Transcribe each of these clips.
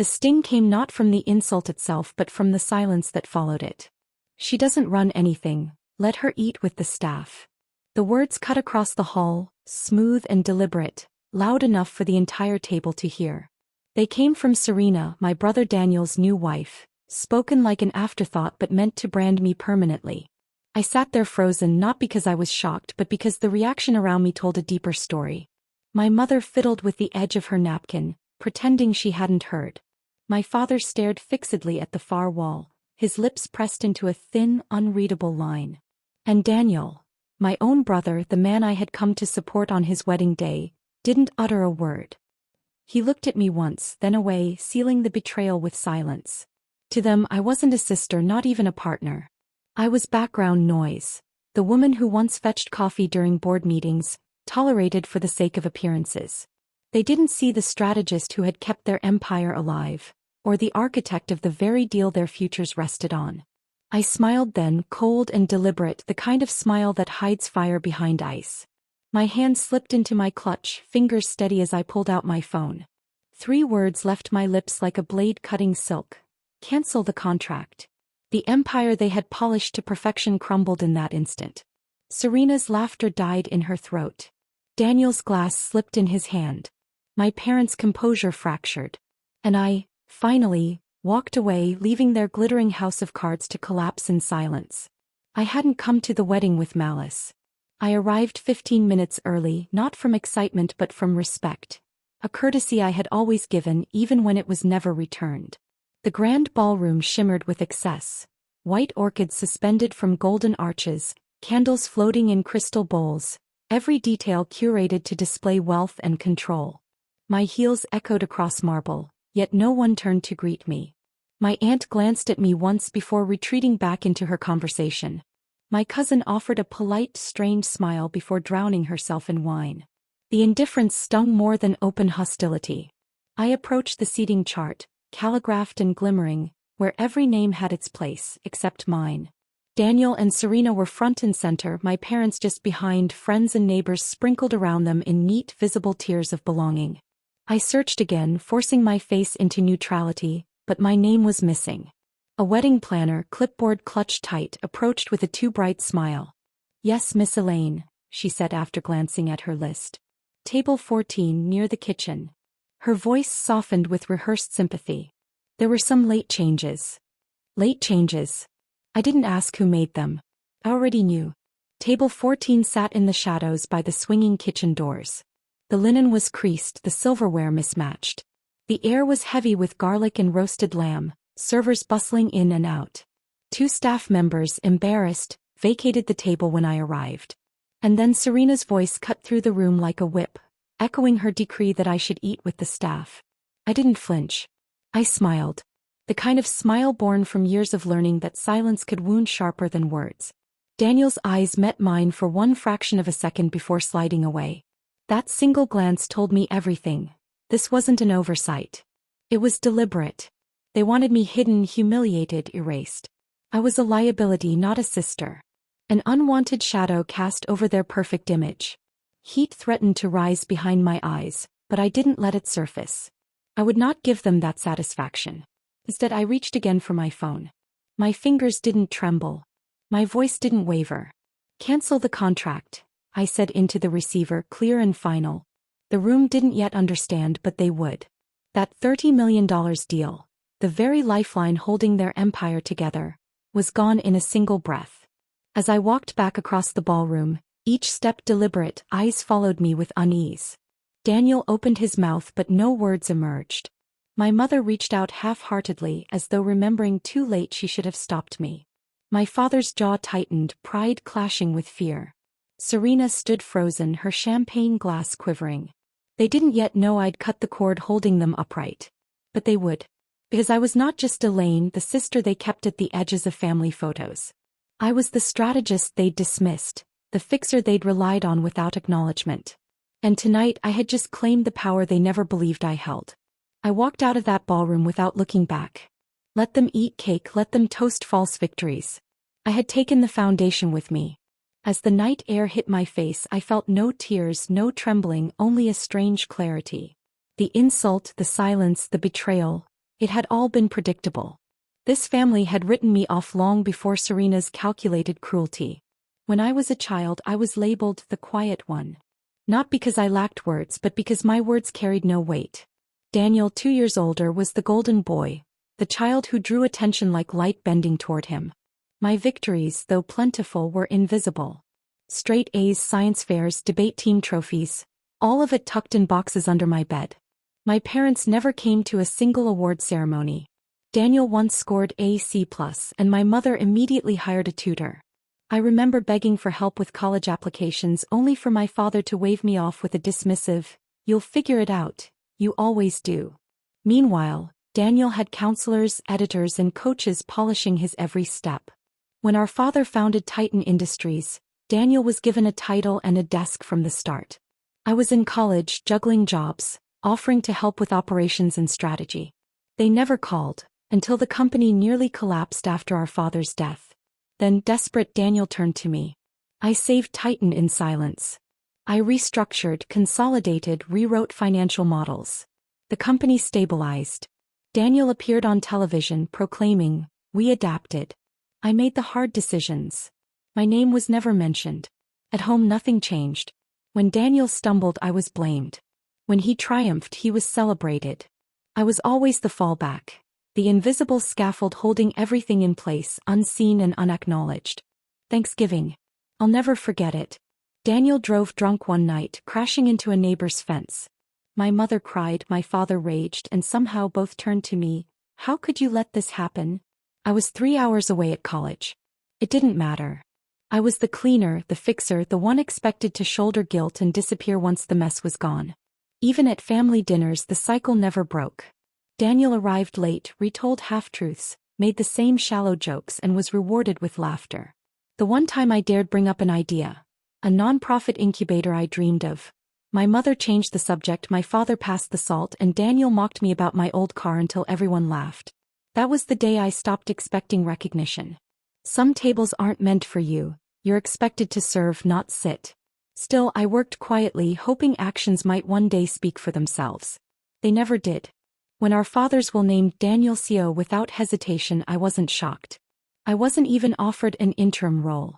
The sting came not from the insult itself but from the silence that followed it. "She doesn't run anything, let her eat with the staff." The words cut across the hall, smooth and deliberate, loud enough for the entire table to hear. They came from Serena, my brother Daniel's new wife, spoken like an afterthought but meant to brand me permanently. I sat there frozen, not because I was shocked but because the reaction around me told a deeper story. My mother fiddled with the edge of her napkin, pretending she hadn't heard. My father stared fixedly at the far wall, his lips pressed into a thin, unreadable line. And Daniel, my own brother, the man I had come to support on his wedding day, didn't utter a word. He looked at me once, then away, sealing the betrayal with silence. To them, I wasn't a sister, not even a partner. I was background noise, the woman who once fetched coffee during board meetings, tolerated for the sake of appearances. They didn't see the strategist who had kept their empire alive, or the architect of the very deal their futures rested on. I smiled then, cold and deliberate, the kind of smile that hides fire behind ice. My hand slipped into my clutch, fingers steady as I pulled out my phone. 3 words left my lips like a blade cutting silk. Cancel the contract. The empire they had polished to perfection crumbled in that instant. Serena's laughter died in her throat. Daniel's glass slipped in his hand. My parents' composure fractured. And I, finally, walked away, leaving their glittering house of cards to collapse in silence. I hadn't come to the wedding with malice. I arrived 15 minutes early, not from excitement but from respect. A courtesy I had always given, even when it was never returned. The grand ballroom shimmered with excess. White orchids suspended from golden arches, candles floating in crystal bowls, every detail curated to display wealth and control. My heels echoed across marble, yet no one turned to greet me. My aunt glanced at me once before retreating back into her conversation. My cousin offered a polite, strange smile before drowning herself in wine. The indifference stung more than open hostility. I approached the seating chart, calligraphed and glimmering, where every name had its place, except mine. Daniel and Serena were front and center, my parents just behind, friends and neighbors sprinkled around them in neat, visible tiers of belonging. I searched again, forcing my face into neutrality, but my name was missing. A wedding planner, clipboard clutched tight, approached with a too bright smile. "Yes, Miss Elaine," she said after glancing at her list. "Table 14, near the kitchen." Her voice softened with rehearsed sympathy. "There were some late changes." "Late changes?" I didn't ask who made them. I already knew. Table 14 sat in the shadows by the swinging kitchen doors. The linen was creased, the silverware mismatched. The air was heavy with garlic and roasted lamb, servers bustling in and out. 2 staff members, embarrassed, vacated the table when I arrived. And then Serena's voice cut through the room like a whip, echoing her decree that I should eat with the staff. I didn't flinch. I smiled. The kind of smile born from years of learning that silence could wound sharper than words. Daniel's eyes met mine for one fraction of a second before sliding away. That single glance told me everything. This wasn't an oversight. It was deliberate. They wanted me hidden, humiliated, erased. I was a liability, not a sister. An unwanted shadow cast over their perfect image. Heat threatened to rise behind my eyes, but I didn't let it surface. I would not give them that satisfaction. Instead, I reached again for my phone. My fingers didn't tremble. My voice didn't waver. "Cancel the contract," I said into the receiver, clear and final. The room didn't yet understand, but they would. That $30 million deal, the very lifeline holding their empire together, was gone in a single breath. As I walked back across the ballroom, each step deliberate, eyes followed me with unease. Daniel opened his mouth but no words emerged. My mother reached out half-heartedly as though remembering too late she should have stopped me. My father's jaw tightened, pride clashing with fear. Serena stood frozen, her champagne glass quivering. They didn't yet know I'd cut the cord holding them upright. But they would. Because I was not just Elaine, the sister they kept at the edges of family photos. I was the strategist they'd dismissed, the fixer they'd relied on without acknowledgement. And tonight I had just claimed the power they never believed I held. I walked out of that ballroom without looking back. Let them eat cake, let them toast false victories. I had taken the foundation with me. As the night air hit my face, I felt no tears, no trembling, only a strange clarity. The insult, the silence, the betrayal, It had all been predictable. This family had written me off long before Serena's calculated cruelty. When I was a child, I was labeled the quiet one. Not because I lacked words, but because my words carried no weight. Daniel, 2 years older, was the golden boy, the child who drew attention like light bending toward him. My victories, though plentiful, were invisible. Straight A's, science fairs, debate team trophies, all of it tucked in boxes under my bed. My parents never came to a single award ceremony. Daniel once scored a C+, and my mother immediately hired a tutor. I remember begging for help with college applications only for my father to wave me off with a dismissive, "You'll figure it out, you always do." Meanwhile, Daniel had counselors, editors, and coaches polishing his every step. When our father founded Titan Industries, Daniel was given a title and a desk from the start. I was in college, juggling jobs, offering to help with operations and strategy. They never called, until the company nearly collapsed after our father's death. Then, desperate, Daniel turned to me. I saved Titan in silence. I restructured, consolidated, rewrote financial models. The company stabilized. Daniel appeared on television proclaiming, "We adapted." I made the hard decisions. My name was never mentioned. At home, nothing changed. When Daniel stumbled, I was blamed. When he triumphed, he was celebrated. I was always the fallback, the invisible scaffold holding everything in place, unseen and unacknowledged. Thanksgiving. I'll never forget it. Daniel drove drunk one night, crashing into a neighbor's fence. My mother cried, my father raged, and somehow both turned to me. How could you let this happen? I was 3 hours away at college. It didn't matter. I was the cleaner, the fixer, the one expected to shoulder guilt and disappear once the mess was gone. Even at family dinners, the cycle never broke. Daniel arrived late, retold half-truths, made the same shallow jokes, and was rewarded with laughter. The one time I dared bring up an idea, a non-profit incubator I dreamed of, my mother changed the subject, my father passed the salt, and Daniel mocked me about my old car until everyone laughed. That was the day I stopped expecting recognition. Some tables aren't meant for you, you're expected to serve, not sit. Still, I worked quietly, hoping actions might one day speak for themselves. They never did. When our fathers will named Daniel CEO without hesitation, I wasn't shocked. I wasn't even offered an interim role.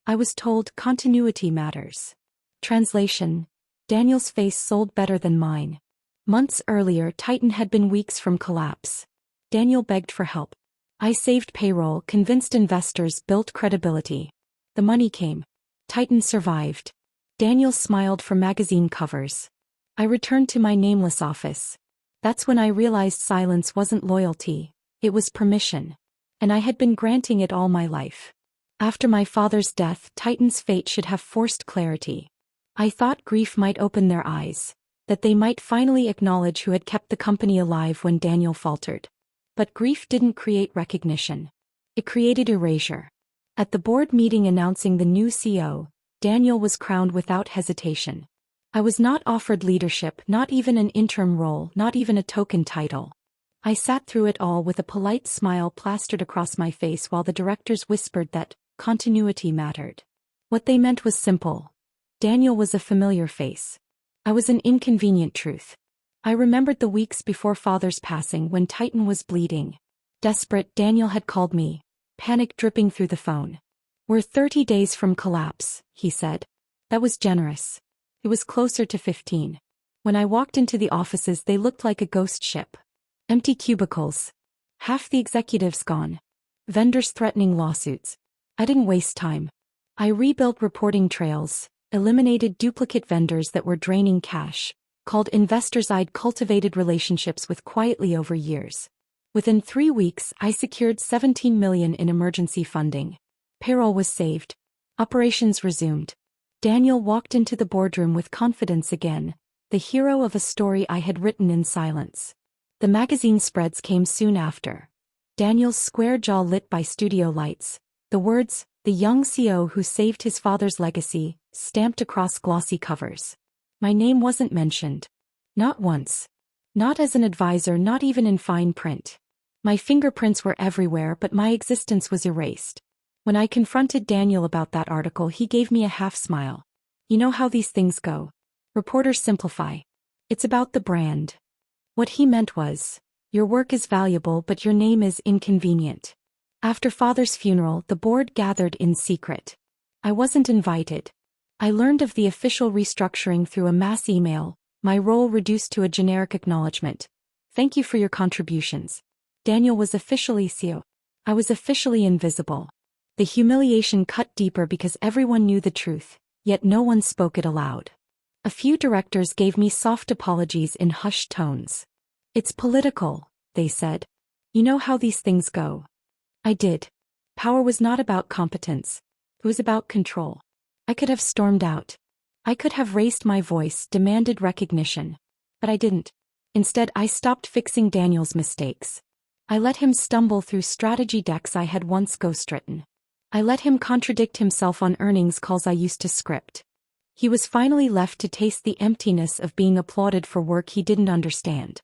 I was told continuity matters. Translation: Daniel's face sold better than mine. Months earlier, Titan had been weeks from collapse. Daniel begged for help. I saved payroll, convinced investors, built credibility. The money came. Titan survived. Daniel smiled from magazine covers. I returned to my nameless office. That's when I realized silence wasn't loyalty, it was permission. And I had been granting it all my life. After my father's death, Titan's fate should have forced clarity. I thought grief might open their eyes, that they might finally acknowledge who had kept the company alive when Daniel faltered. But grief didn't create recognition. It created erasure. At the board meeting announcing the new CEO, Daniel was crowned without hesitation. I was not offered leadership, not even an interim role, not even a token title. I sat through it all with a polite smile plastered across my face while the directors whispered that continuity mattered. What they meant was simple. Daniel was a familiar face. I was an inconvenient truth. I remembered the weeks before Father's passing when Titan was bleeding. Desperate, Daniel had called me, panic dripping through the phone. "We're 30 days from collapse," he said. That was generous. It was closer to 15. When I walked into the offices, they looked like a ghost ship. Empty cubicles. Half the executives gone. Vendors threatening lawsuits. I didn't waste time. I rebuilt reporting trails, eliminated duplicate vendors that were draining cash, called investors I'd cultivated relationships with quietly over years. Within 3 weeks, I secured $17 million in emergency funding. Payroll was saved. Operations resumed. Daniel walked into the boardroom with confidence again, the hero of a story I had written in silence. The magazine spreads came soon after. Daniel's square jaw lit by studio lights. The words, "The young CEO who saved his father's legacy," stamped across glossy covers. My name wasn't mentioned. Not once. Not as an advisor, not even in fine print. My fingerprints were everywhere, but my existence was erased. When I confronted Daniel about that article, he gave me a half-smile. "You know how these things go. Reporters simplify. It's about the brand." What he meant was, Your work is valuable, but your name is inconvenient. After father's funeral, the board gathered in secret. I wasn't invited. I learned of the official restructuring through a mass email, my role reduced to a generic acknowledgement. Thank you for your contributions. Daniel was officially CEO. I was officially invisible. The humiliation cut deeper because everyone knew the truth, yet no one spoke it aloud. A few directors gave me soft apologies in hushed tones. It's political, they said. You know how these things go. I did. Power was not about competence. It was about control. I could have stormed out. I could have raised my voice, demanded recognition. But I didn't. Instead, I stopped fixing Daniel's mistakes. I let him stumble through strategy decks I had once ghostwritten. I let him contradict himself on earnings calls I used to script. He was finally left to taste the emptiness of being applauded for work he didn't understand.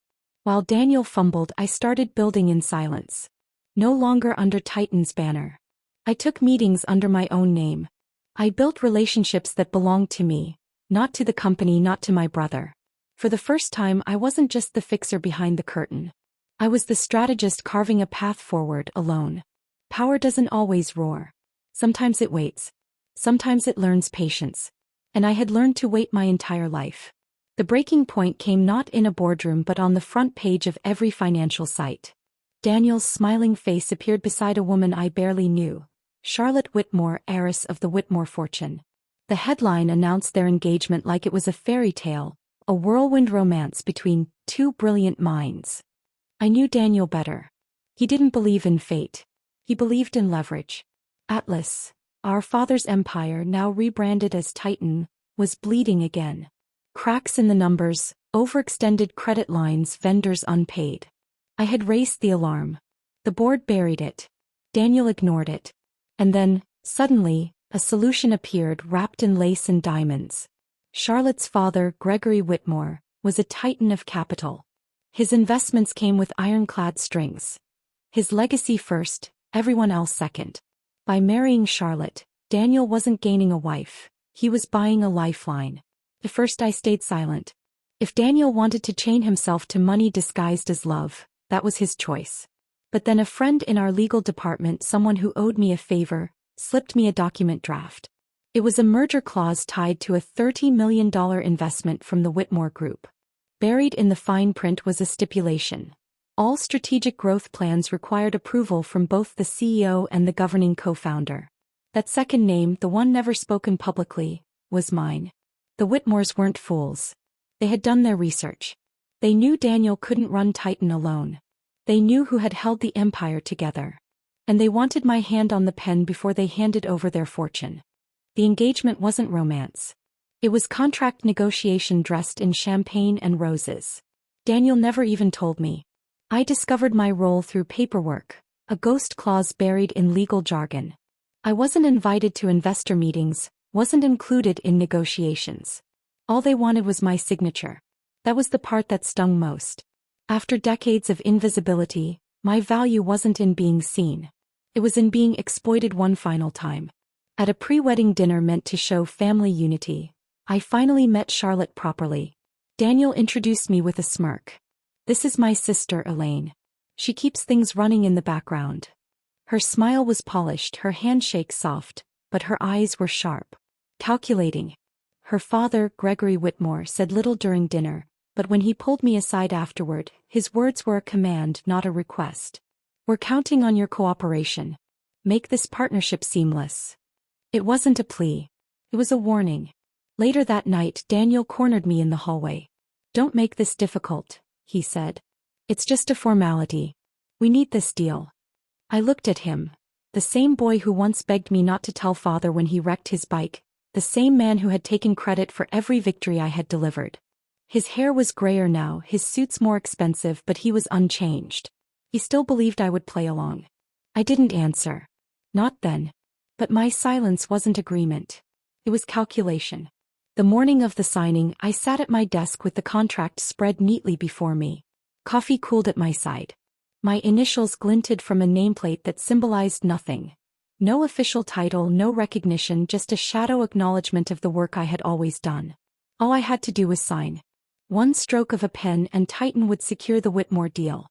While Daniel fumbled, I started building in silence. No longer under Titan's banner. I took meetings under my own name. I built relationships that belonged to me, not to the company, not to my brother. For the first time, I wasn't just the fixer behind the curtain. I was the strategist carving a path forward alone. Power doesn't always roar. Sometimes it waits. Sometimes it learns patience. And I had learned to wait my entire life. The breaking point came not in a boardroom but on the front page of every financial site. Daniel's smiling face appeared beside a woman I barely knew, Charlotte Whitmore, heiress of the Whitmore fortune. The headline announced their engagement like it was a fairy tale, a whirlwind romance between two brilliant minds. I knew Daniel better. He didn't believe in fate. He believed in leverage. Atlas, our father's empire, now rebranded as Titan, was bleeding again. Cracks in the numbers, overextended credit lines, vendors unpaid. I had raised the alarm. The board buried it. Daniel ignored it. And then, suddenly, a solution appeared wrapped in lace and diamonds. Charlotte's father, Gregory Whitmore, was a titan of capital. His investments came with ironclad strings. His legacy first, everyone else second. By marrying Charlotte, Daniel wasn't gaining a wife, he was buying a lifeline. At first I stayed silent. If Daniel wanted to chain himself to money disguised as love, that was his choice. But then a friend in our legal department, someone who owed me a favor, slipped me a document draft. It was a merger clause tied to a $30 million investment from the Whitmore Group. Buried in the fine print was a stipulation. All strategic growth plans required approval from both the CEO and the governing co-founder. That second name, the one never spoken publicly, was mine. The Whitmores weren't fools. They had done their research. They knew Daniel couldn't run Titan alone. They knew who had held the empire together. And they wanted my hand on the pen before they handed over their fortune. The engagement wasn't romance. It was contract negotiation dressed in champagne and roses. Daniel never even told me. I discovered my role through paperwork, a ghost clause buried in legal jargon. I wasn't invited to investor meetings, wasn't included in negotiations. All they wanted was my signature. That was the part that stung most. After decades of invisibility, my value wasn't in being seen. It was in being exploited one final time. At a pre-wedding dinner meant to show family unity, I finally met Charlotte properly. Daniel introduced me with a smirk. This is my sister Elaine. She keeps things running in the background. Her smile was polished, her handshake soft, but her eyes were sharp. Calculating. Her father, Gregory Whitmore, said little during dinner, but when he pulled me aside afterward, his words were a command, not a request. We're counting on your cooperation. Make this partnership seamless. It wasn't a plea. It was a warning. Later that night, Daniel cornered me in the hallway. Don't make this difficult, he said. It's just a formality. We need this deal. I looked at him. The same boy who once begged me not to tell father when he wrecked his bike, the same man who had taken credit for every victory I had delivered. His hair was grayer now, his suits more expensive, but he was unchanged. He still believed I would play along. I didn't answer. Not then. But my silence wasn't agreement. It was calculation. The morning of the signing, I sat at my desk with the contract spread neatly before me. Coffee cooled at my side. My initials glinted from a nameplate that symbolized nothing. No official title, no recognition, just a shadow acknowledgement of the work I had always done. All I had to do was sign. One stroke of a pen and Titan would secure the Whitmore deal.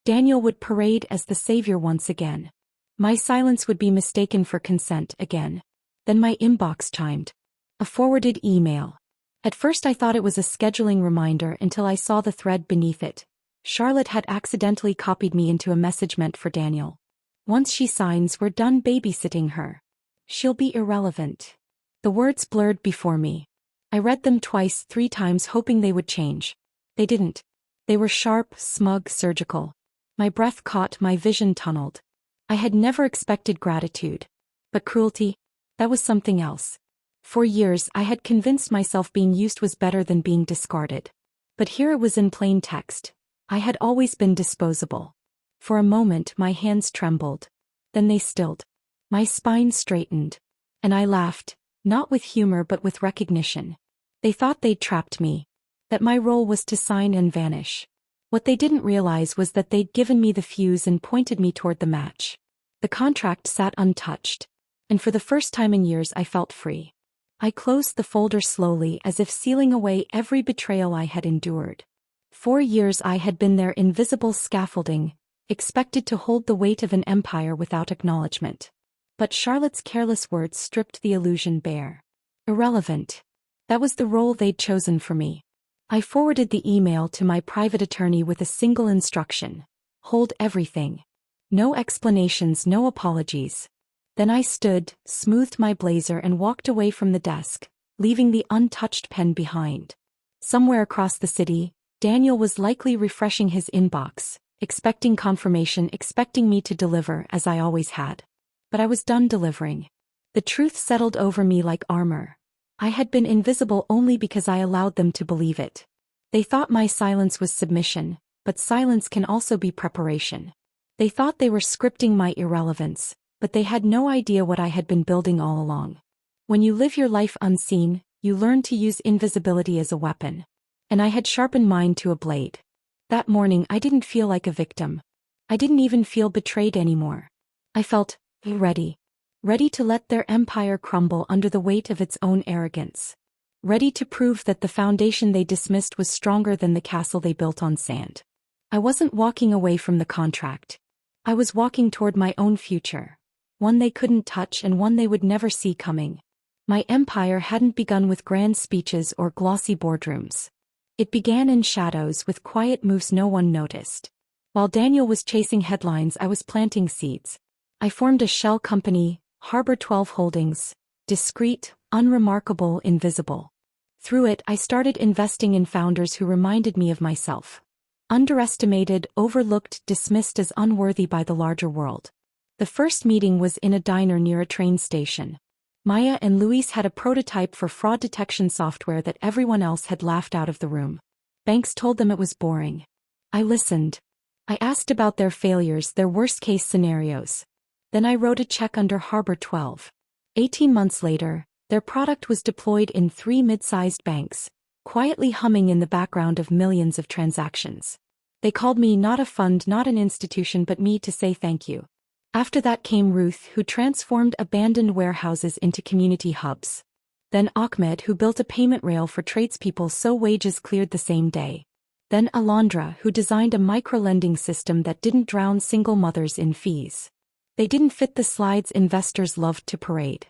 Daniel would parade as the savior once again. My silence would be mistaken for consent again. Then my inbox chimed. A forwarded email. At first I thought it was a scheduling reminder until I saw the thread beneath it. Charlotte had accidentally copied me into a message meant for Daniel. Once she signs, we're done babysitting her. She'll be irrelevant. The words blurred before me. I read them twice, 3 times, hoping they would change. They didn't. They were sharp, smug, surgical. My breath caught, my vision tunneled. I had never expected gratitude. But cruelty? That was something else. For years I had convinced myself being used was better than being discarded. But here it was in plain text. I had always been disposable. For a moment my hands trembled. Then they stilled. My spine straightened. And I laughed, not with humor but with recognition. They thought they'd trapped me. That my role was to sign and vanish. What they didn't realize was that they'd given me the fuse and pointed me toward the match. The contract sat untouched. And for the first time in years I felt free. I closed the folder slowly, as if sealing away every betrayal I had endured. 4 years I had been their invisible scaffolding, expected to hold the weight of an empire without acknowledgement. But Charlotte's careless words stripped the illusion bare. Irrelevant. That was the role they'd chosen for me. I forwarded the email to my private attorney with a single instruction. Hold everything. No explanations, no apologies. Then I stood, smoothed my blazer and walked away from the desk, leaving the untouched pen behind. Somewhere across the city, Daniel was likely refreshing his inbox, expecting confirmation, expecting me to deliver as I always had. But I was done delivering. The truth settled over me like armor. I had been invisible only because I allowed them to believe it. They thought my silence was submission, but silence can also be preparation. They thought they were scripting my irrelevance, but they had no idea what I had been building all along. When you live your life unseen, you learn to use invisibility as a weapon. And I had sharpened mine to a blade. That morning I didn't feel like a victim. I didn't even feel betrayed anymore. I felt ready. Ready to let their empire crumble under the weight of its own arrogance. Ready to prove that the foundation they dismissed was stronger than the castle they built on sand. I wasn't walking away from the contract. I was walking toward my own future. One they couldn't touch and one they would never see coming. My empire hadn't begun with grand speeches or glossy boardrooms. It began in shadows with quiet moves no one noticed. While Daniel was chasing headlines, I was planting seeds. I formed a shell company, Harbor 12 Holdings, discreet, unremarkable, invisible. Through it I started investing in founders who reminded me of myself. Underestimated, overlooked, dismissed as unworthy by the larger world. The first meeting was in a diner near a train station. Maya and Luis had a prototype for fraud detection software that everyone else had laughed out of the room. Banks told them it was boring. I listened. I asked about their failures, their worst-case scenarios. Then I wrote a check under Harbor 12. 18 months later, their product was deployed in 3 mid-sized banks, quietly humming in the background of millions of transactions. They called me not a fund, not an institution, but me to say thank you. After that came Ruth, who transformed abandoned warehouses into community hubs. Then Ahmed, who built a payment rail for tradespeople so wages cleared the same day. Then Alondra, who designed a micro-lending system that didn't drown single mothers in fees. They didn't fit the slides investors loved to parade.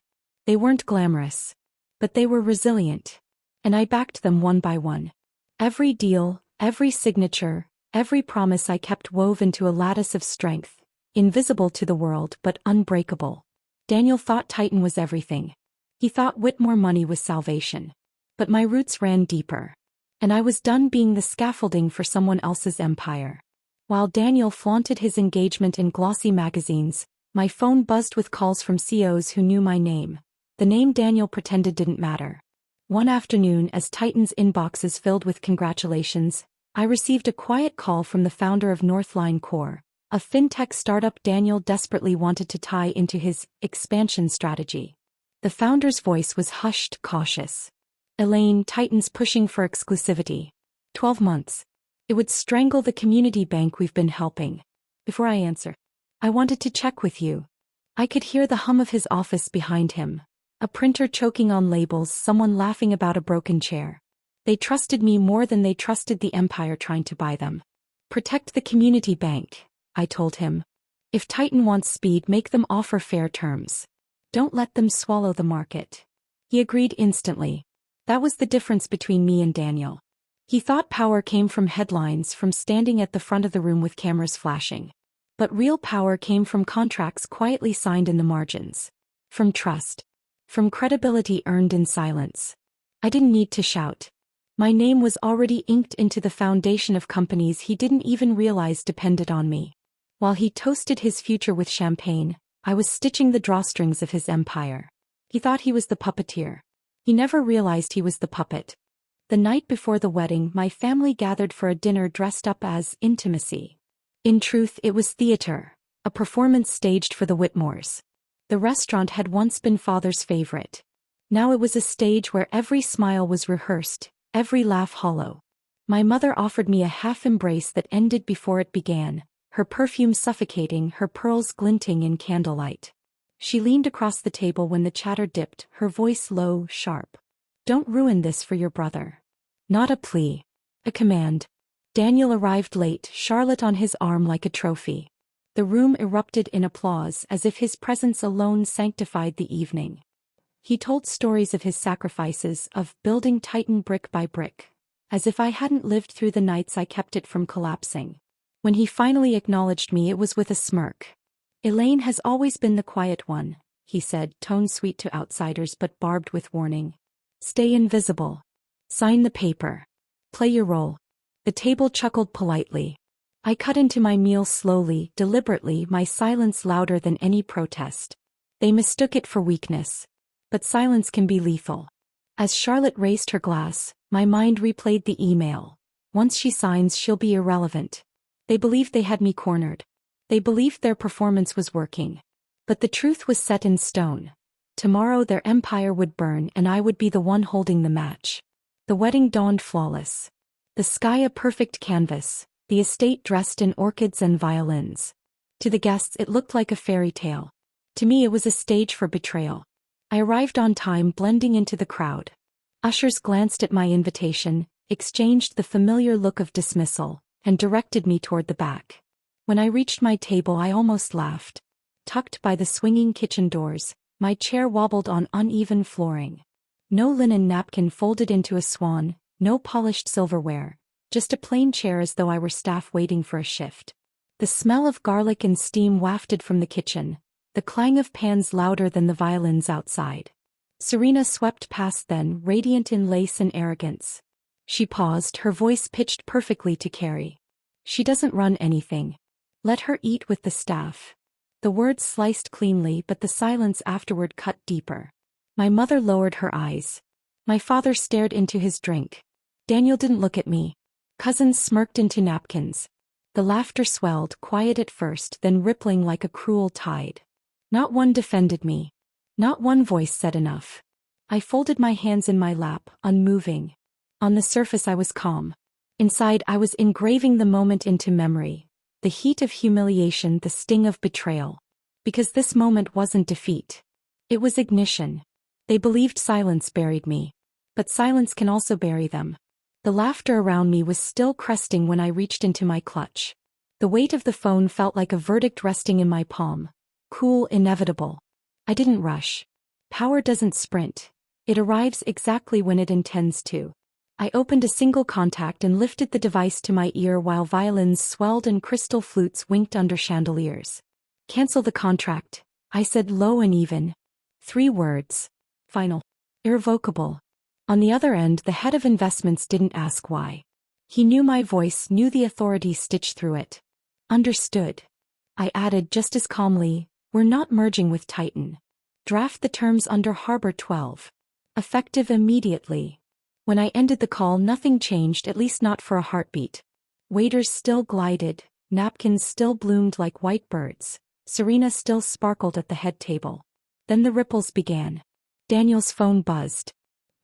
They weren't glamorous. But they were resilient. And I backed them one by one. Every deal, every signature, every promise I kept wove into a lattice of strength. Invisible to the world but unbreakable. Daniel thought Titan was everything. He thought Whitmore money was salvation. But my roots ran deeper. And I was done being the scaffolding for someone else's empire. While Daniel flaunted his engagement in glossy magazines, my phone buzzed with calls from CEOs who knew my name. The name Daniel pretended didn't matter. One afternoon, as Titan's inboxes filled with congratulations, I received a quiet call from the founder of Northline Core. A fintech startup Daniel desperately wanted to tie into his expansion strategy. The founder's voice was hushed, cautious. Elaine, Titan's pushing for exclusivity. 12 months. It would strangle the community bank we've been helping. Before I answer, I wanted to check with you. I could hear the hum of his office behind him. A printer choking on labels, someone laughing about a broken chair. They trusted me more than they trusted the empire trying to buy them. Protect the community bank, I told him. If Titan wants speed, make them offer fair terms. Don't let them swallow the market. He agreed instantly. That was the difference between me and Daniel. He thought power came from headlines, from standing at the front of the room with cameras flashing. But real power came from contracts quietly signed in the margins. From trust. From credibility earned in silence. I didn't need to shout. My name was already inked into the foundation of companies he didn't even realize depended on me. While he toasted his future with champagne, I was stitching the drawstrings of his empire. He thought he was the puppeteer. He never realized he was the puppet. The night before the wedding, my family gathered for a dinner dressed up as intimacy. In truth, it was theater, a performance staged for the Whitmores. The restaurant had once been Father's favorite. Now it was a stage where every smile was rehearsed, every laugh hollow. My mother offered me a half embrace that ended before it began, her perfume suffocating, her pearls glinting in candlelight. She leaned across the table when the chatter dipped, her voice low, sharp. Don't ruin this for your brother. Not a plea. A command. Daniel arrived late, Charlotte on his arm like a trophy. The room erupted in applause as if his presence alone sanctified the evening. He told stories of his sacrifices, of building Titan brick by brick. As if I hadn't lived through the nights I kept it from collapsing. When he finally acknowledged me, it was with a smirk. Elaine has always been the quiet one, he said, tone sweet to outsiders but barbed with warning. Stay invisible. Sign the paper. Play your role. The table chuckled politely. I cut into my meal slowly, deliberately, my silence louder than any protest. They mistook it for weakness. But silence can be lethal. As Charlotte raised her glass, my mind replayed the email. Once she signs, she'll be irrelevant. They believed they had me cornered. They believed their performance was working. But the truth was set in stone. Tomorrow their empire would burn and I would be the one holding the match. The wedding dawned flawless. The sky a perfect canvas, the estate dressed in orchids and violins. To the guests it looked like a fairy tale. To me it was a stage for betrayal. I arrived on time, blending into the crowd. Ushers glanced at my invitation, exchanged the familiar look of dismissal, and directed me toward the back. When I reached my table I almost laughed. Tucked by the swinging kitchen doors, my chair wobbled on uneven flooring. No linen napkin folded into a swan, no polished silverware, just a plain chair as though I were staff waiting for a shift. The smell of garlic and steam wafted from the kitchen, the clang of pans louder than the violins outside. Serena swept past then, radiant in lace and arrogance. She paused, her voice pitched perfectly to Carrie. She doesn't run anything. Let her eat with the staff. The words sliced cleanly, but the silence afterward cut deeper. My mother lowered her eyes. My father stared into his drink. Daniel didn't look at me. Cousins smirked into napkins. The laughter swelled, quiet at first, then rippling like a cruel tide. Not one defended me. Not one voice said enough. I folded my hands in my lap, unmoving. On the surface I was calm. Inside I was engraving the moment into memory. The heat of humiliation, the sting of betrayal. Because this moment wasn't defeat. It was ignition. They believed silence buried me. But silence can also bury them. The laughter around me was still cresting when I reached into my clutch. The weight of the phone felt like a verdict resting in my palm. Cool, inevitable. I didn't rush. Power doesn't sprint. It arrives exactly when it intends to. I opened a single contact and lifted the device to my ear while violins swelled and crystal flutes winked under chandeliers. Cancel the contract, I said low and even. 3 words. Final. Irrevocable. On the other end, the head of investments didn't ask why. He knew my voice, knew the authority stitched through it. Understood. I added just as calmly, we're not merging with Titan. Draft the terms under Harbor 12. Effective immediately. When I ended the call, nothing changed, at least not for a heartbeat. Waiters still glided, napkins still bloomed like white birds, Serena still sparkled at the head table. Then the ripples began. Daniel's phone buzzed.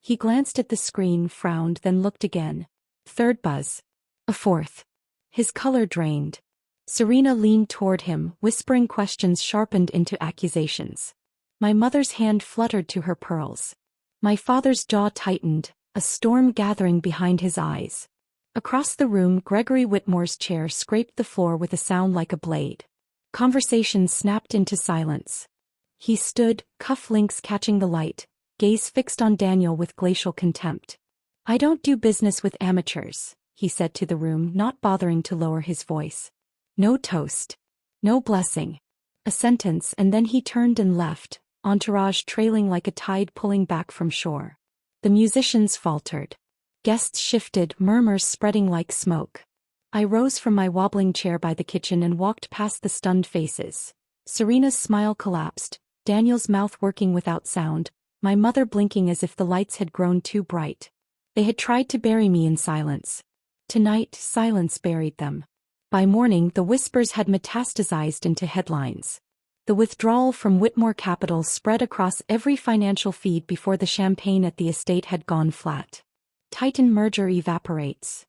He glanced at the screen, frowned, then looked again. 3rd buzz. A 4th. His color drained. Serena leaned toward him, whispering questions sharpened into accusations. My mother's hand fluttered to her pearls. My father's jaw tightened, a storm gathering behind his eyes. Across the room, Gregory Whitmore's chair scraped the floor with a sound like a blade. Conversation snapped into silence. He stood, cuff links catching the light, gaze fixed on Daniel with glacial contempt. "I don't do business with amateurs," he said to the room, not bothering to lower his voice. "No toast. No blessing." A sentence, and then he turned and left, entourage trailing like a tide pulling back from shore. The musicians faltered. Guests shifted, murmurs spreading like smoke. I rose from my wobbling chair by the kitchen and walked past the stunned faces. Serena's smile collapsed, Daniel's mouth working without sound, my mother blinking as if the lights had grown too bright. They had tried to bury me in silence. Tonight, silence buried them. By morning, the whispers had metastasized into headlines. The withdrawal from Whitmore Capital spread across every financial feed before the champagne at the estate had gone flat. Titan merger evaporates.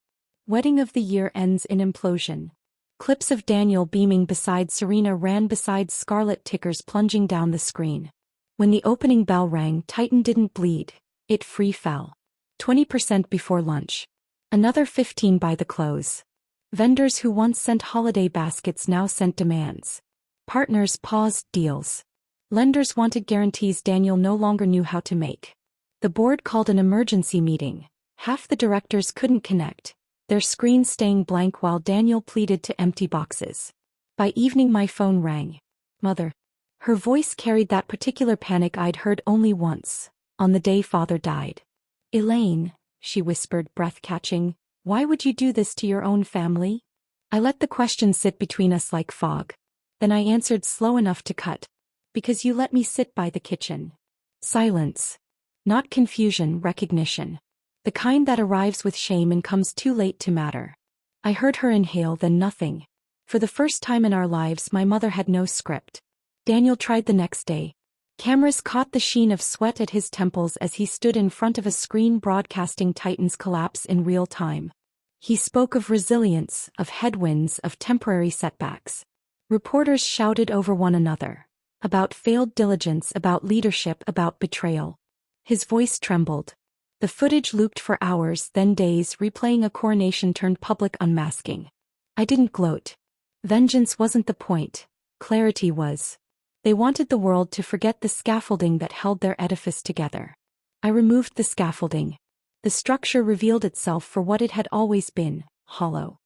Wedding of the year ends in implosion. Clips of Daniel beaming beside Serena ran beside scarlet tickers plunging down the screen. When the opening bell rang, Titan didn't bleed. It free fell. 20% before lunch. Another 15 by the close. Vendors who once sent holiday baskets now sent demands. Partners paused deals. Lenders wanted guarantees Daniel no longer knew how to make. The board called an emergency meeting. Half the directors couldn't connect, their screens staying blank while Daniel pleaded to empty boxes. By evening my phone rang. Mother. Her voice carried that particular panic I'd heard only once, on the day father died. "Elaine," she whispered, breath catching, "why would you do this to your own family?" I let the question sit between us like fog. Then I answered slow enough to cut. "Because you let me sit by the kitchen." Silence. Not confusion, recognition. The kind that arrives with shame and comes too late to matter. I heard her inhale, then nothing. For the first time in our lives, my mother had no script. Daniel tried the next day. Cameras caught the sheen of sweat at his temples as he stood in front of a screen broadcasting Titan's collapse in real time. He spoke of resilience, of headwinds, of temporary setbacks. Reporters shouted over one another. About failed diligence, about leadership, about betrayal. His voice trembled. The footage looped for hours, then days, replaying a coronation turned public unmasking. I didn't gloat. Vengeance wasn't the point. Clarity was. They wanted the world to forget the scaffolding that held their edifice together. I removed the scaffolding. The structure revealed itself for what it had always been, hollow.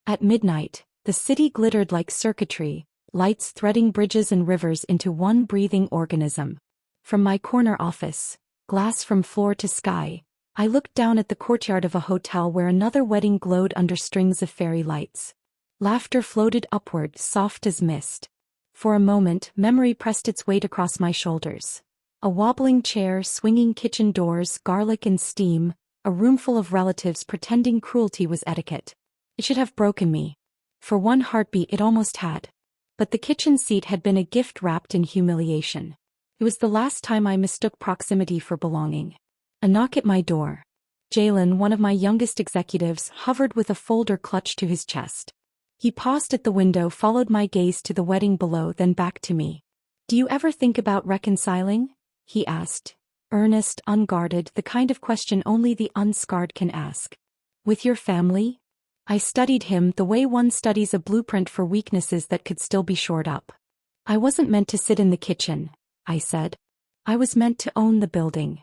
At midnight, the city glittered like circuitry, lights threading bridges and rivers into one breathing organism. From my corner office, glass from floor to sky, I looked down at the courtyard of a hotel where another wedding glowed under strings of fairy lights. Laughter floated upward, soft as mist. For a moment, memory pressed its weight across my shoulders. A wobbling chair, swinging kitchen doors, garlic and steam, a roomful of relatives pretending cruelty was etiquette. It should have broken me. For one heartbeat it almost had. But the kitchen seat had been a gift wrapped in humiliation. It was the last time I mistook proximity for belonging. A knock at my door. Jalen, one of my youngest executives, hovered with a folder clutched to his chest. He paused at the window, followed my gaze to the wedding below, then back to me. "Do you ever think about reconciling?" he asked. Earnest, unguarded, the kind of question only the unscarred can ask. "With your family?" I studied him the way one studies a blueprint for weaknesses that could still be shored up. "I wasn't meant to sit in the kitchen," I said. "I was meant to own the building."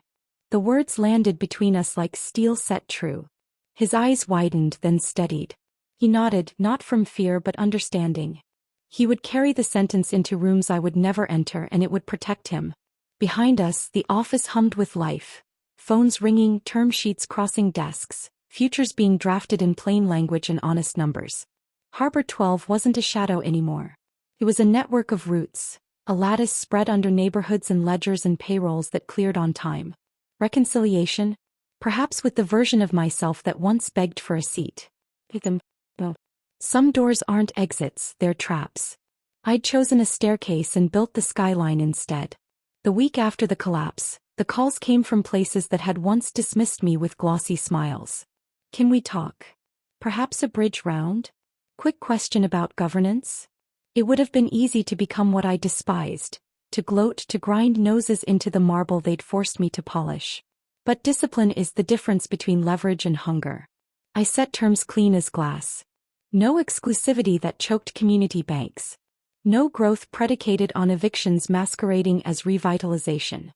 The words landed between us like steel set true. His eyes widened, then steadied. He nodded, not from fear but understanding. He would carry the sentence into rooms I would never enter, and it would protect him. Behind us, the office hummed with life. Phones ringing, term sheets crossing desks, futures being drafted in plain language and honest numbers. Harbor 12 wasn't a shadow anymore. It was a network of roots, a lattice spread under neighborhoods and ledgers and payrolls that cleared on time. Reconciliation? Perhaps with the version of myself that once begged for a seat. Some doors aren't exits, they're traps. I'd chosen a staircase and built the skyline instead. The week after the collapse, the calls came from places that had once dismissed me with glossy smiles. "Can we talk? Perhaps a bridge round? Quick question about governance?" It would have been easy to become what I despised, to gloat, to grind noses into the marble they'd forced me to polish. But discipline is the difference between leverage and hunger. I set terms clean as glass. No exclusivity that choked community banks. No growth predicated on evictions masquerading as revitalization.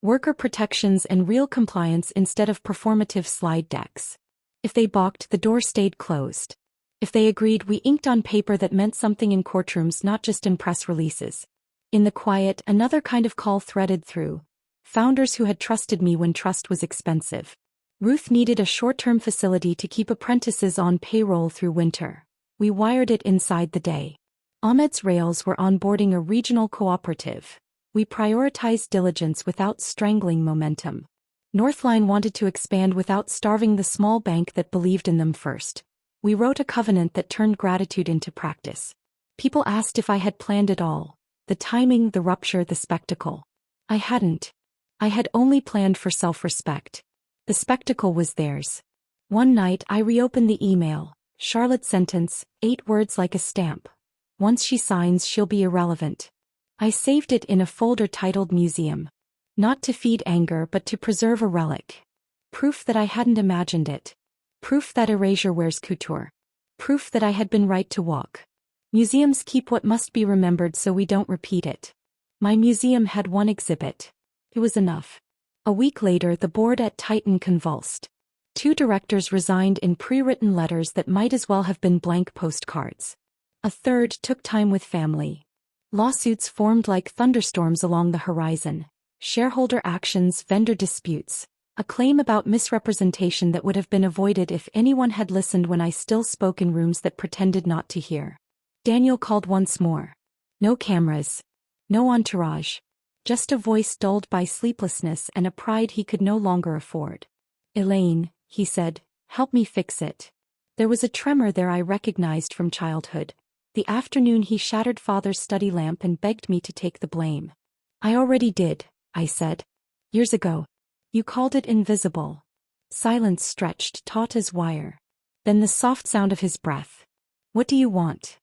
Worker protections and real compliance instead of performative slide decks. If they balked, the door stayed closed. If they agreed, we inked on paper that meant something in courtrooms, not just in press releases. In the quiet, another kind of call threaded through. Founders who had trusted me when trust was expensive. Ruth needed a short-term facility to keep apprentices on payroll through winter. We wired it inside the day. Ahmed's rails were onboarding a regional cooperative. We prioritized diligence without strangling momentum. Northline wanted to expand without starving the small bank that believed in them first. We wrote a covenant that turned gratitude into practice. People asked if I had planned it all. The timing, the rupture, the spectacle. I hadn't. I had only planned for self-respect. The spectacle was theirs. One night I reopened the email. Charlotte's sentence, 8 words like a stamp. Once she signs, she'll be irrelevant. I saved it in a folder titled Museum. Not to feed anger, but to preserve a relic. Proof that I hadn't imagined it. Proof that erasure wears couture. Proof that I had been right to walk. Museums keep what must be remembered so we don't repeat it. My museum had one exhibit. It was enough. A week later, the board at Titan convulsed. 2 directors resigned in pre-written letters that might as well have been blank postcards. A third took time with family. Lawsuits formed like thunderstorms along the horizon. Shareholder actions, vendor disputes. A claim about misrepresentation that would have been avoided if anyone had listened when I still spoke in rooms that pretended not to hear. Daniel called once more. No cameras. No entourage. Just a voice dulled by sleeplessness and a pride he could no longer afford. Elaine, he said, help me fix it. There was a tremor there I recognized from childhood. The afternoon he shattered father's study lamp and begged me to take the blame. I already did, I said. Years ago. You called it invisible. Silence stretched, taut as wire. Then the soft sound of his breath. What do you want?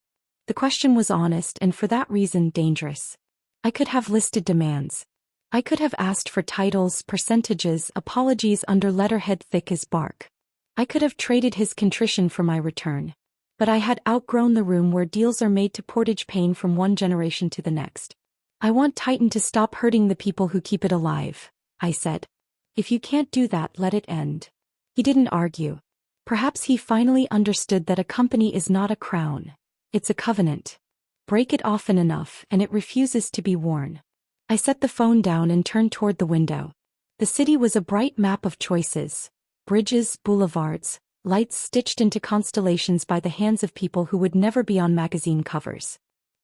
The question was honest and for that reason dangerous. I could have listed demands. I could have asked for titles, percentages, apologies under letterhead thick as bark. I could have traded his contrition for my return. But I had outgrown the room where deals are made to portage pain from one generation to the next. I want Titan to stop hurting the people who keep it alive, I said. If you can't do that, let it end. He didn't argue. Perhaps he finally understood that a company is not a crown. It's a covenant. Break it often enough and it refuses to be worn. I set the phone down and turned toward the window. The city was a bright map of choices. Bridges, boulevards, lights stitched into constellations by the hands of people who would never be on magazine covers.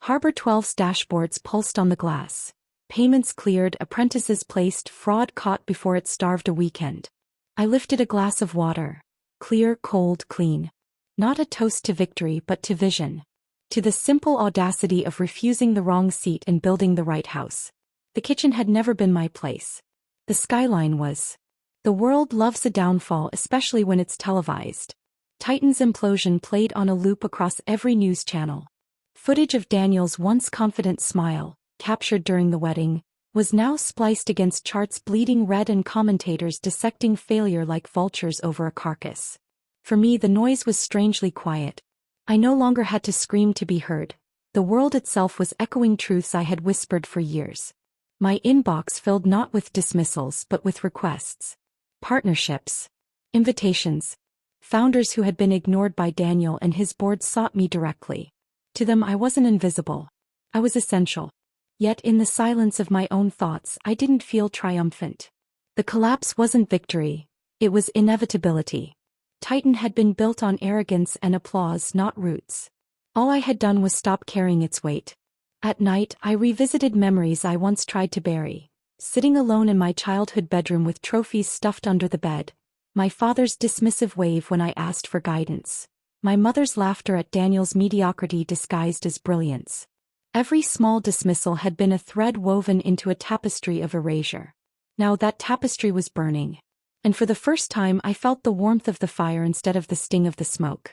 Harbor 12's dashboards pulsed on the glass. Payments cleared, apprentices placed, fraud caught before it starved a weekend. I lifted a glass of water. Clear, cold, clean. Not a toast to victory but to vision. To the simple audacity of refusing the wrong seat and building the right house. The kitchen had never been my place. The skyline was. The world loves a downfall, especially when it's televised. Titan's implosion played on a loop across every news channel. Footage of Daniel's once confident smile, captured during the wedding, was now spliced against charts bleeding red and commentators dissecting failure like vultures over a carcass. For me, the noise was strangely quiet. I no longer had to scream to be heard. The world itself was echoing truths I had whispered for years. My inbox filled not with dismissals but with requests. Partnerships. Invitations. Founders who had been ignored by Daniel and his board sought me directly. To them I wasn't invisible. I was essential. Yet in the silence of my own thoughts I didn't feel triumphant. The collapse wasn't victory. It was inevitability. Titan had been built on arrogance and applause, not roots. All I had done was stop carrying its weight. At night, I revisited memories I once tried to bury. Sitting alone in my childhood bedroom with trophies stuffed under the bed. My father's dismissive wave when I asked for guidance. My mother's laughter at Daniel's mediocrity disguised as brilliance. Every small dismissal had been a thread woven into a tapestry of erasure. Now that tapestry was burning. And for the first time I felt the warmth of the fire instead of the sting of the smoke.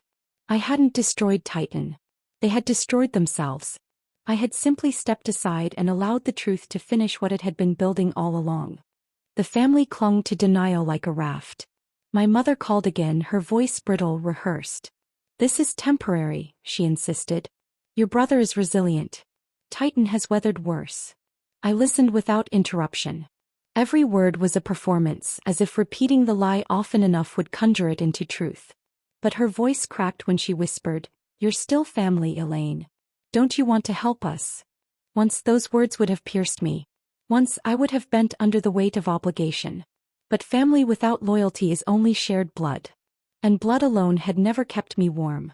I hadn't destroyed Titan. They had destroyed themselves. I had simply stepped aside and allowed the truth to finish what it had been building all along. The family clung to denial like a raft. My mother called again, her voice brittle, rehearsed. This is temporary, she insisted. Your brother is resilient. Titan has weathered worse. I listened without interruption. Every word was a performance, as if repeating the lie often enough would conjure it into truth. But her voice cracked when she whispered, "You're still family, Elaine. Don't you want to help us?" Once those words would have pierced me. Once I would have bent under the weight of obligation. But family without loyalty is only shared blood. And blood alone had never kept me warm.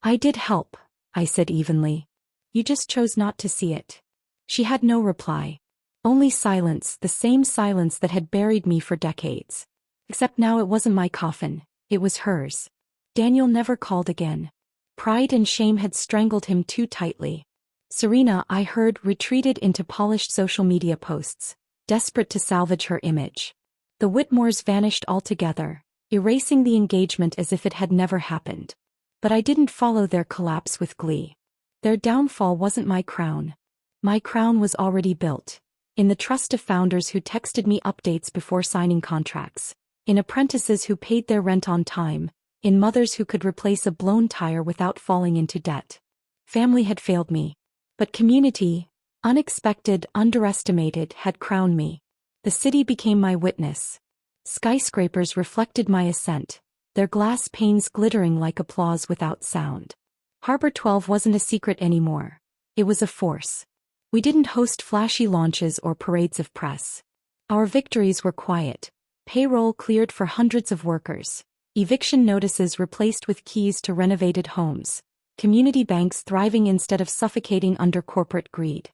"I did help," I said evenly. "You just chose not to see it." She had no reply. Only silence, the same silence that had buried me for decades. Except now it wasn't my coffin, it was hers. Daniel never called again. Pride and shame had strangled him too tightly. Serena, I heard, retreated into polished social media posts, desperate to salvage her image. The Whitmores vanished altogether, erasing the engagement as if it had never happened. But I didn't follow their collapse with glee. Their downfall wasn't my crown. My crown was already built. In the trust of founders who texted me updates before signing contracts. In apprentices who paid their rent on time. In mothers who could replace a blown tire without falling into debt. Family had failed me. But community, unexpected, underestimated, had crowned me. The city became my witness. Skyscrapers reflected my ascent, their glass panes glittering like applause without sound. Harbor 12 wasn't a secret anymore. It was a force. We didn't host flashy launches or parades of press. Our victories were quiet. Payroll cleared for hundreds of workers. Eviction notices replaced with keys to renovated homes. Community banks thriving instead of suffocating under corporate greed.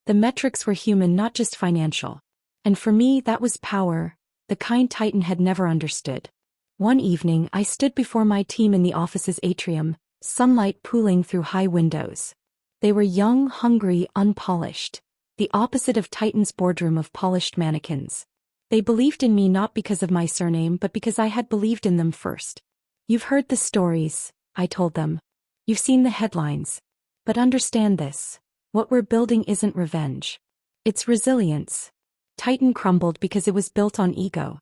The metrics were human, not just financial. And for me, that was power, the kind Titan had never understood. One evening, I stood before my team in the office's atrium, sunlight pooling through high windows. They were young, hungry, unpolished. The opposite of Titan's boardroom of polished mannequins. They believed in me not because of my surname but because I had believed in them first. "You've heard the stories," I told them. "You've seen the headlines. But understand this. What we're building isn't revenge. It's resilience." Titan crumbled because it was built on ego.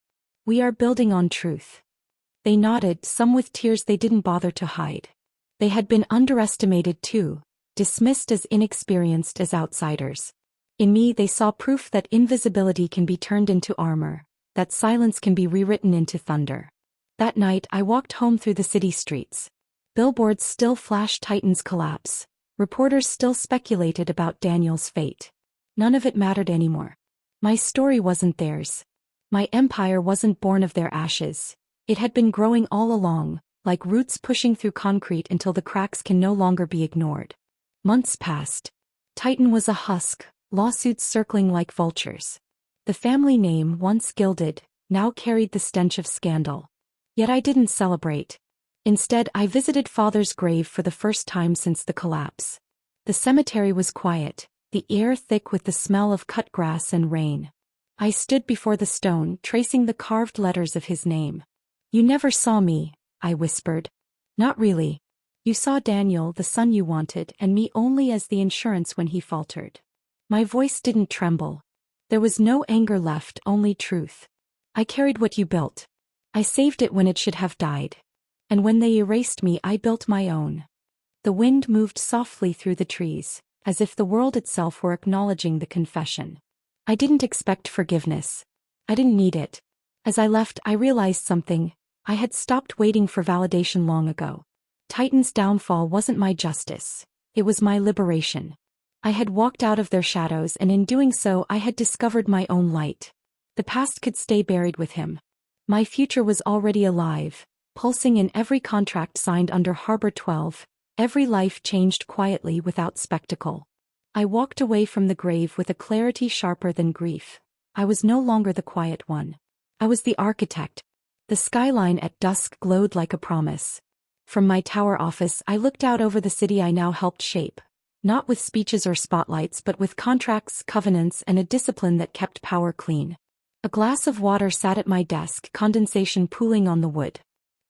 "We are building on truth." They nodded, some with tears they didn't bother to hide. They had been underestimated too. Dismissed as inexperienced, as outsiders. In me they saw proof that invisibility can be turned into armor, that silence can be rewritten into thunder. That night I walked home through the city streets. Billboards still flashed Titan's collapse. Reporters still speculated about Daniel's fate. None of it mattered anymore. My story wasn't theirs. My empire wasn't born of their ashes. It had been growing all along, like roots pushing through concrete until the cracks can no longer be ignored. Months passed. Titan was a husk, lawsuits circling like vultures. The family name, once gilded, now carried the stench of scandal. Yet I didn't celebrate. Instead, I visited Father's grave for the first time since the collapse. The cemetery was quiet, the air thick with the smell of cut grass and rain. I stood before the stone, tracing the carved letters of his name. "You never saw me," I whispered. "Not really. You saw Daniel, the son you wanted, and me only as the insurance when he faltered." My voice didn't tremble. There was no anger left, only truth. "I carried what you built. I saved it when it should have died. And when they erased me, I built my own." The wind moved softly through the trees, as if the world itself were acknowledging the confession. I didn't expect forgiveness. I didn't need it. As I left, I realized something. I had stopped waiting for validation long ago. Titan's downfall wasn't my justice. It was my liberation. I had walked out of their shadows, and in doing so I had discovered my own light. The past could stay buried with him. My future was already alive, pulsing in every contract signed under Harbor 12, every life changed quietly without spectacle. I walked away from the grave with a clarity sharper than grief. I was no longer the quiet one. I was the architect. The skyline at dusk glowed like a promise. From my tower office I looked out over the city I now helped shape. Not with speeches or spotlights but with contracts, covenants, and a discipline that kept power clean. A glass of water sat at my desk, condensation pooling on the wood.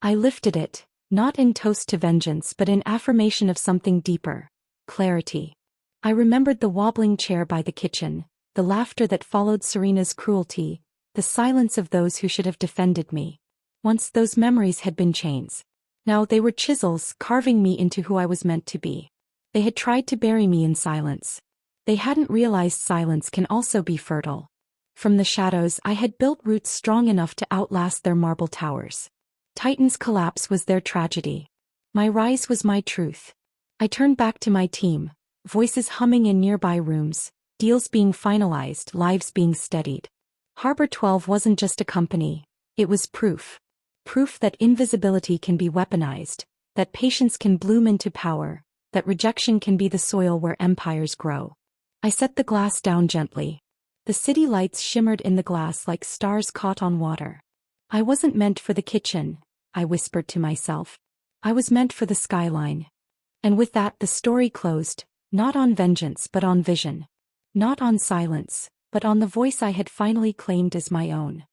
I lifted it, not in toast to vengeance but in affirmation of something deeper. Clarity. I remembered the wobbling chair by the kitchen, the laughter that followed Serena's cruelty, the silence of those who should have defended me. Once those memories had been chains. Now they were chisels carving me into who I was meant to be. They had tried to bury me in silence. They hadn't realized silence can also be fertile. From the shadows I had built roots strong enough to outlast their marble towers. Titan's collapse was their tragedy. My rise was my truth. I turned back to my team, voices humming in nearby rooms, deals being finalized, lives being steadied. Harbor 12 wasn't just a company, it was proof. Proof that invisibility can be weaponized, that patience can bloom into power, that rejection can be the soil where empires grow. I set the glass down gently. The city lights shimmered in the glass like stars caught on water. I wasn't meant for the kitchen, I whispered to myself. I was meant for the skyline. And with that the story closed, not on vengeance but on vision. Not on silence, but on the voice I had finally claimed as my own.